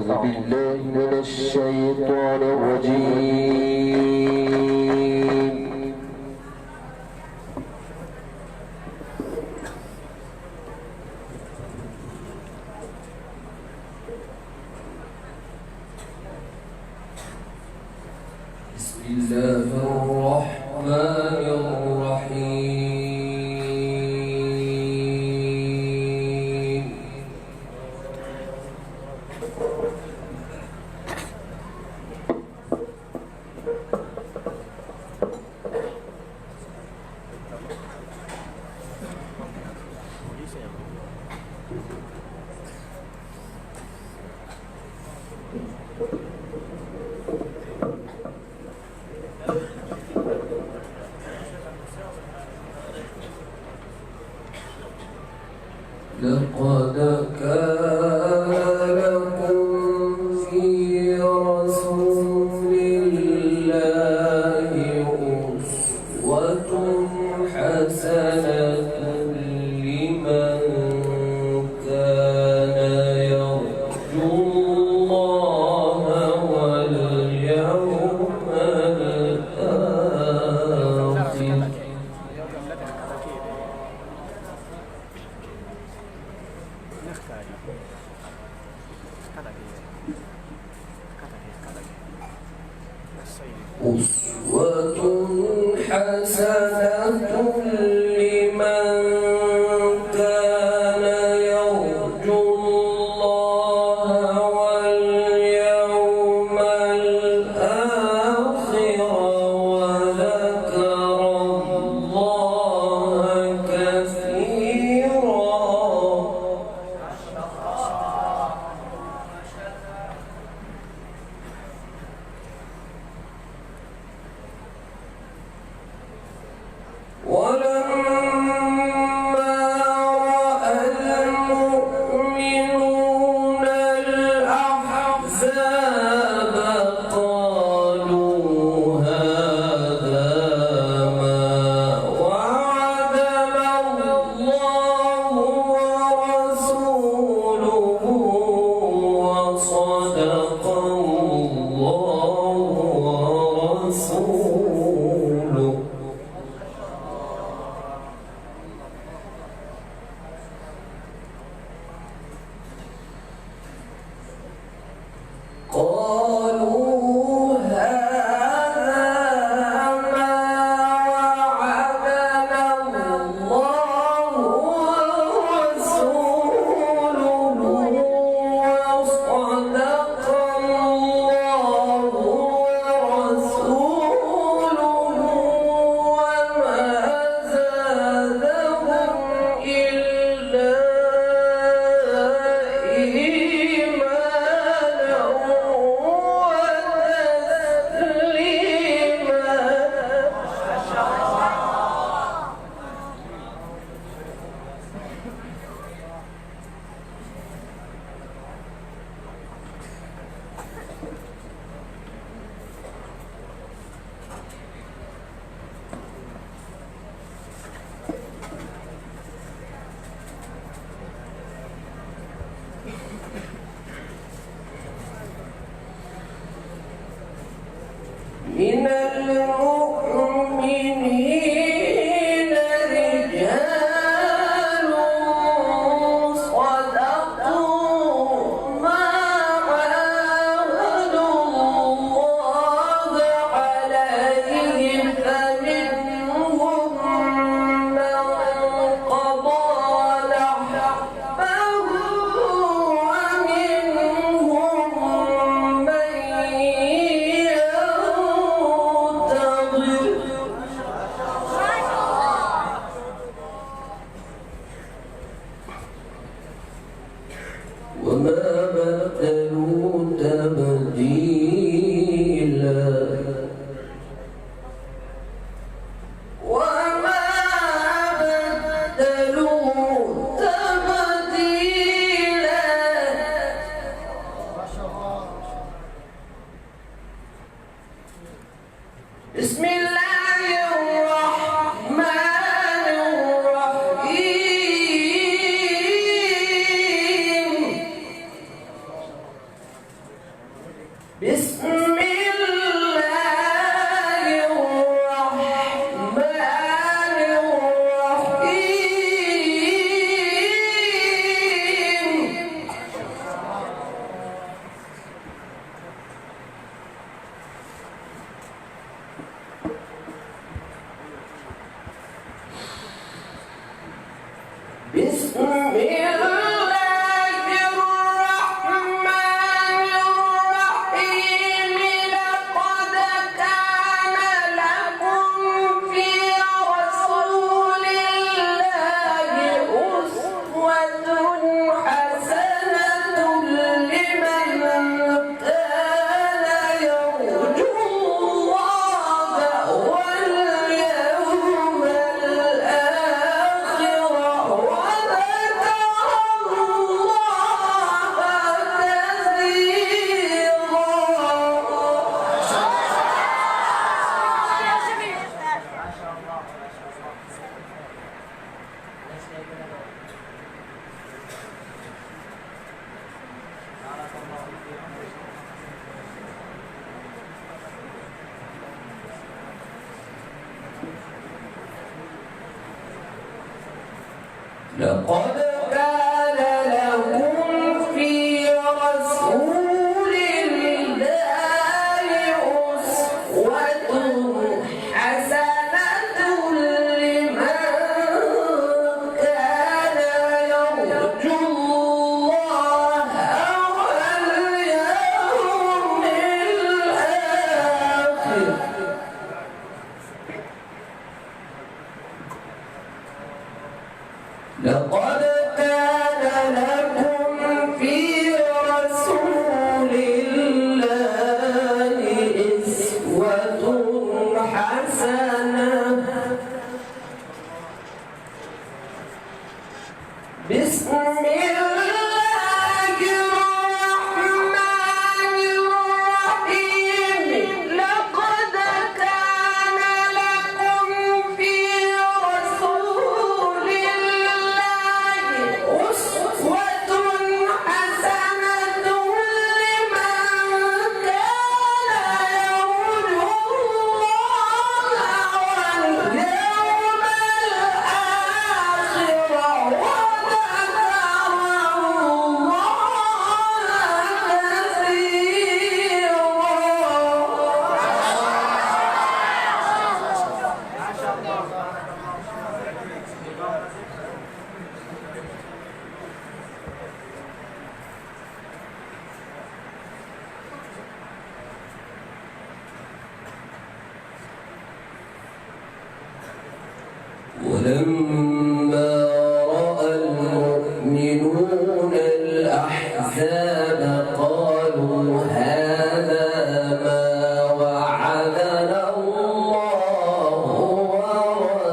أعوذ بالله من الشيطان الرجيم. بسم الله الرحمن الرحيم. لقد كان لكم في رسول الله أسوة حسنة لمن كان يرجو الله واليوم الآخر. أسوة حسنة لمن كان يرجو الله واليوم الآخر وذكر الله كثيرا. لقد كان لكم في رسول الله أسوة حسنة لمن كان يرجو الله واليوم الآخر. لقد كان لكم في رسول الله أسوة حسنة. بسم الله الرحمن الرحيم. لقد كان لكم في رسول الله أسوة حسنة لمن كان يرجو الله واليوم الآخر وذكر ولما رأى المؤمنون الأحزاب قالوا هذا ما وعدنا الله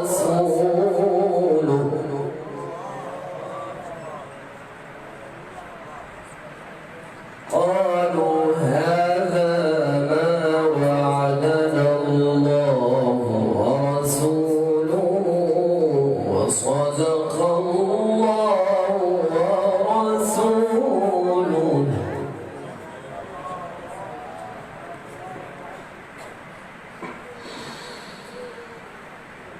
ورسوله. قالوا هذا ما وعدنا الله ورسوله وصدق الله ورسوله.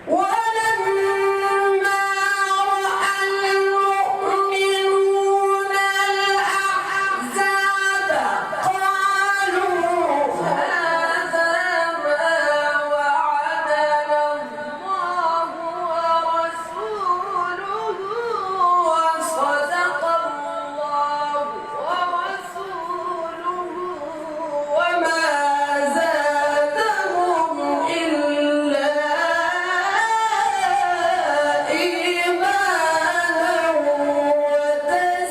ولما رأى المؤمنون الأحزاب قالوا هذا ما وعدنا الله ورسوله وصدق الله ورسوله وما زادهم إلا إيمانا وتسليما.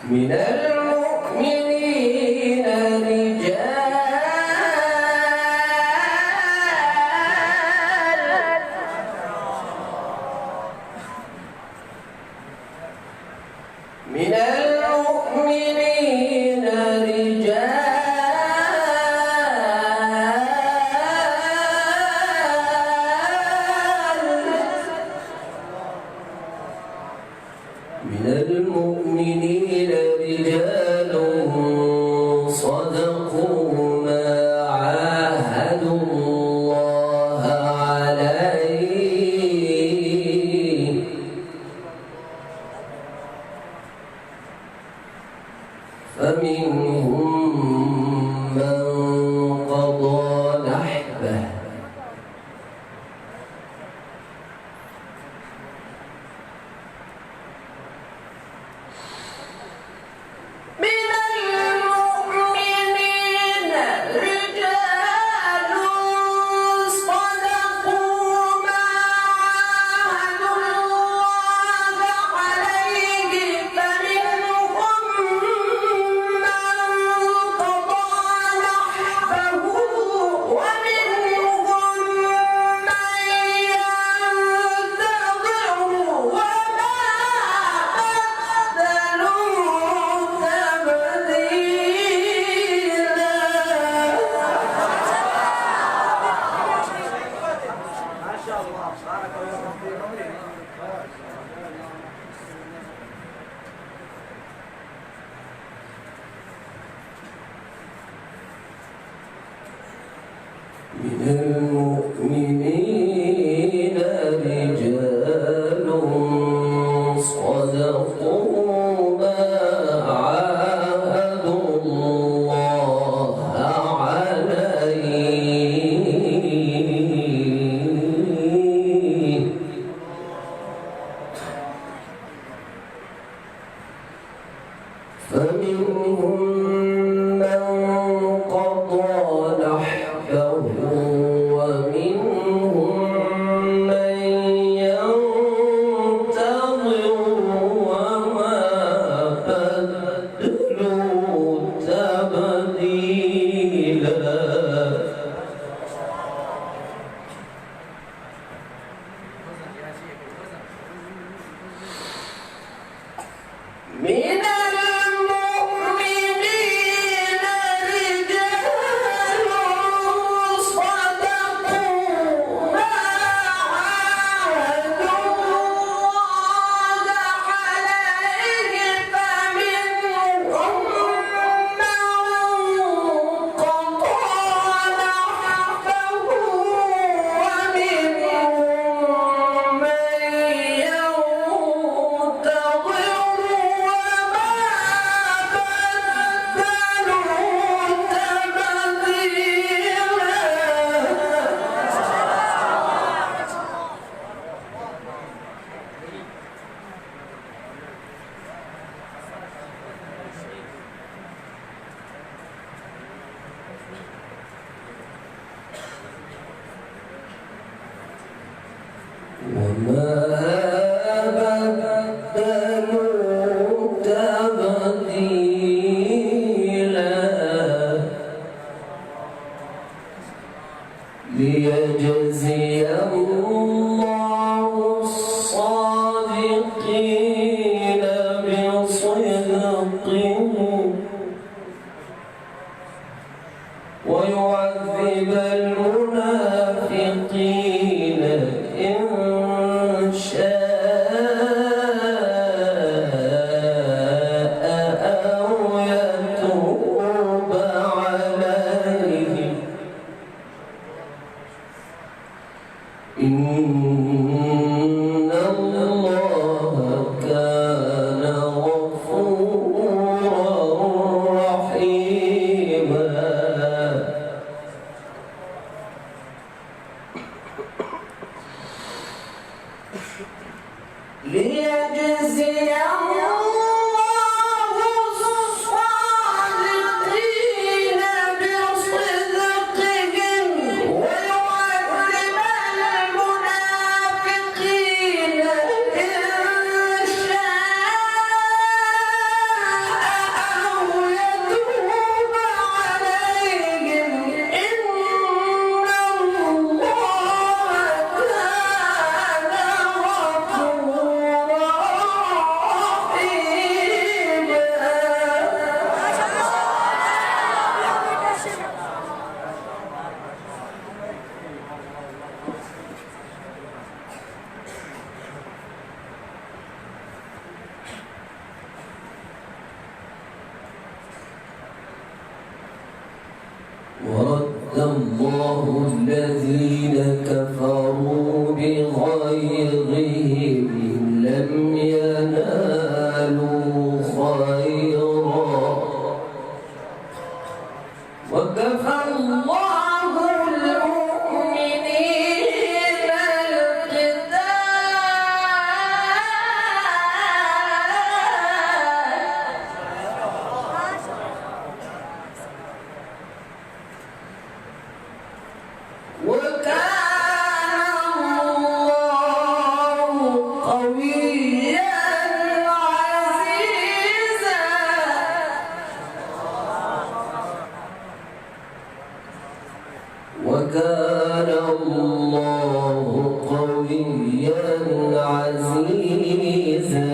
من المؤمنين رجال صدقوا فمنهم من قضى نحبه من المؤمنين رجال صدقوا ما عاهدوا الله عليه فمنهم من قضى نحبه ومنهم من ينتظر وما بدلوا تبديلا من المؤمنين رجال صدقوا ما عاهدوا الله عليه فمنهم من قضى نحبه ومنهم من وما بدلوا تبديلا ليجزي الله الصادقين بصدقهم ويعذب المنافقين إن شاء أو يتوب عليهم إن الله كان غفورا رحيما ليجزي الله الصادقين بصدقهم ويعذب المنافقين إن شاء أو يتوب عليهم إن الله كان غفورا رحيما ورد الله الذين كفروا بغيظهم لم ينالوا خيرا وكان الله قويا عزيزا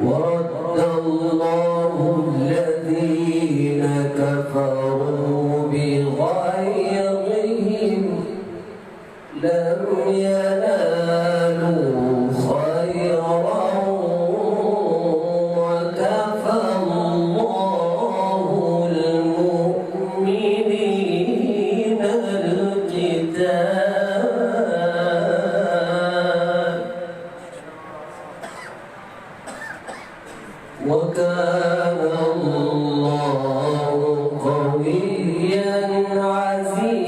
ورد الله الذين كفروا بغيظهم لم ينالوا خيرا وكفى الله المؤمنين القتال وكان الله قويا عزيزا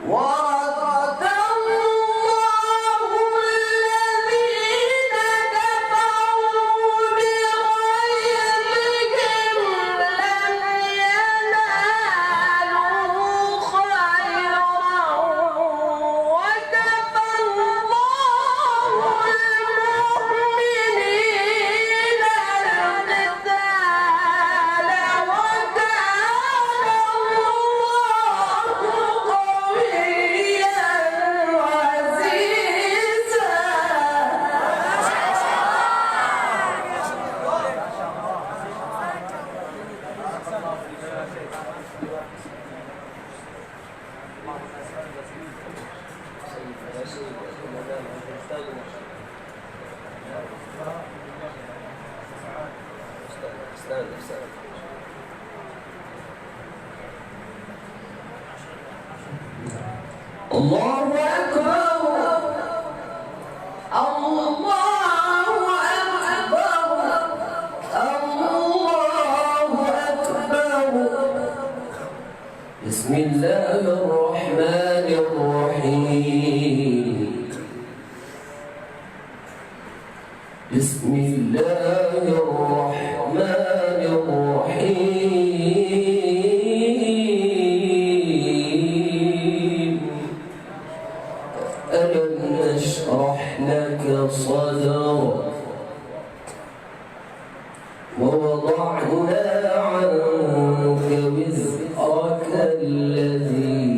ورد الله الذين كفروا بغيظهم لم ينالوا خيرا وكفى الله المؤمنين القتال وكان الله قويا عزيزا الله أكبر الله أكبر الله أكبر بسم الله الرحمن الرحيم بسم الله الرحمن الرحيم ألم نشرح لك صدرك ووضعنا عنك وزرك الذي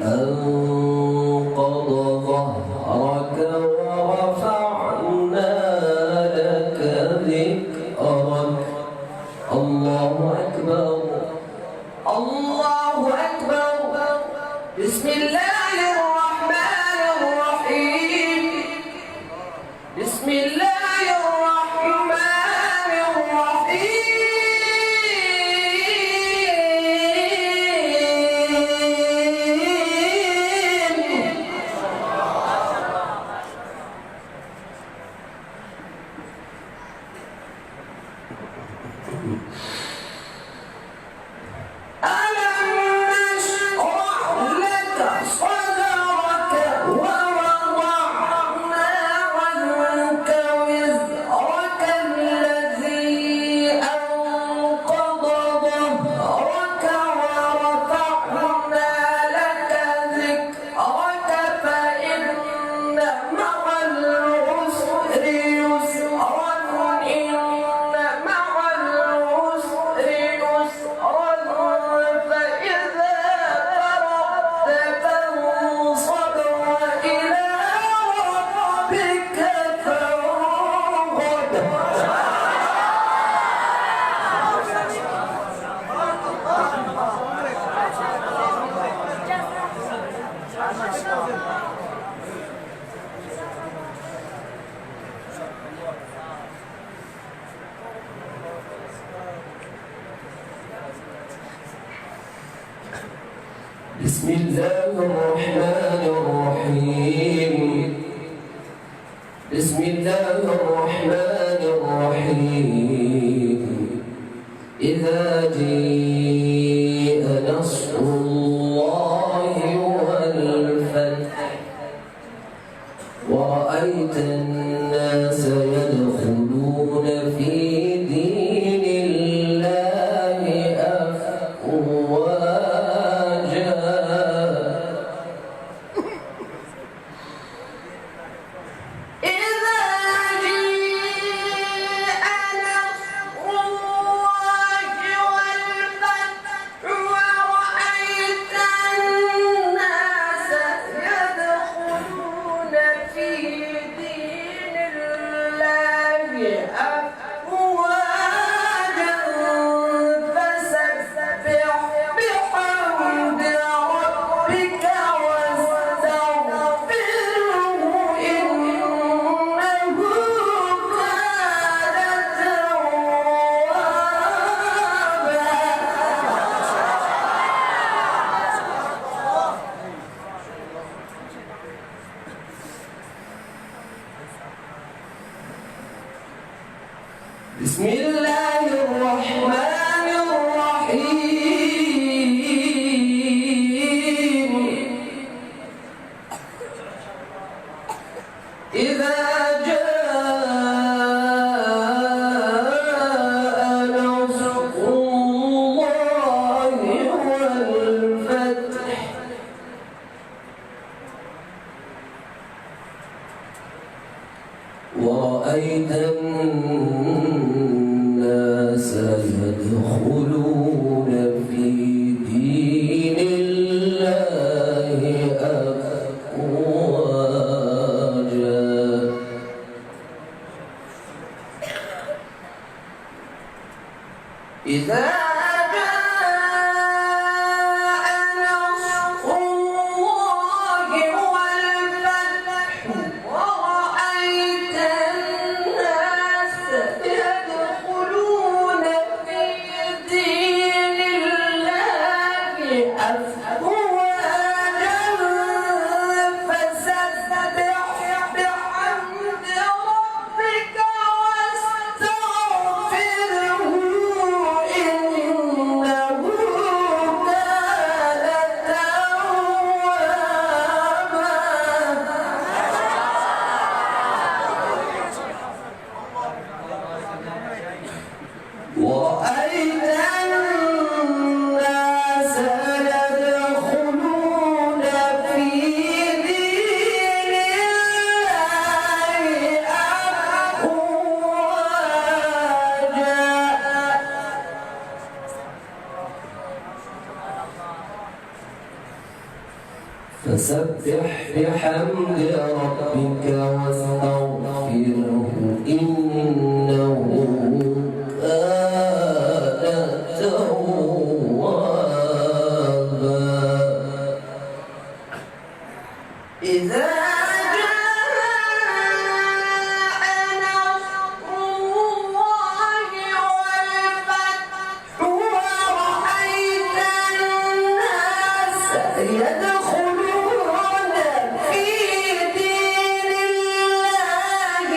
أنقض ظهرك ورفعنا لك ذكرك الله أكبر الله أكبر بسم الله الرحمن الرحيم بسم الله الرحمن الرحيم بسم الله الرحمن الرحيم بسم الله الرحمن الرحيم إذا جاء نصر الله والفتح ورأيت الناس يدخلون في دين الله أفواجا إذا جاء نصر الله والفتح ورأيت الناس يدخلون في دين الله أفواجا فسبح بحمد ربك واستغفره إنه كان توابا. بسم الله الرحمن الرحيم إذا جاء نصر الله والفتح ورأيت الناس يدخلون في دين الله أفواجا إذا جاء نصر الله والفتح ورأيت الناس يدخلون في دين الله أفواجا فسبح بحمد ربك واستغفره إنه فسبح بحمد ربك واستغفره إنه كان توابا. إذا يدخلون في دين الله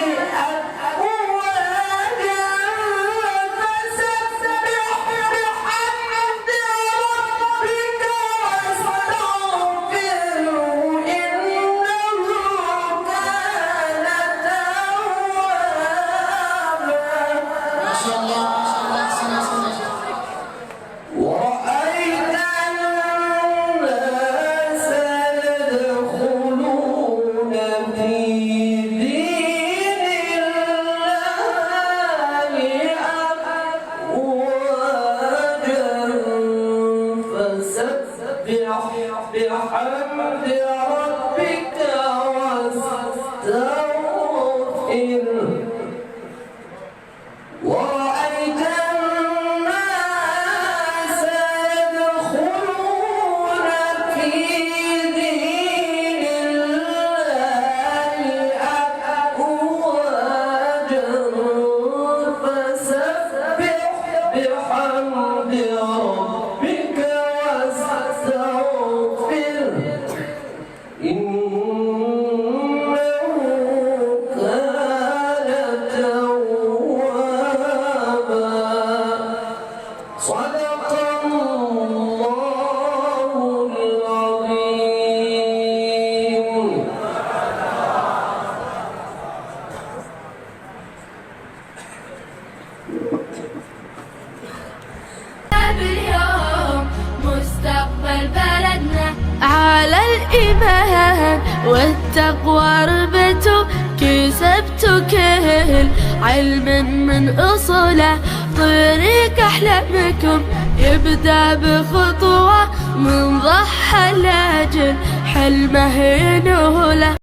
اليوم مستقبل بلدنا على الإيمان والتقوى ربتوا، كسبتوا كل علم من أصوله. طريق أحلامكم يبدأ بخطوة من ضحى لأجل حلمه ينوله.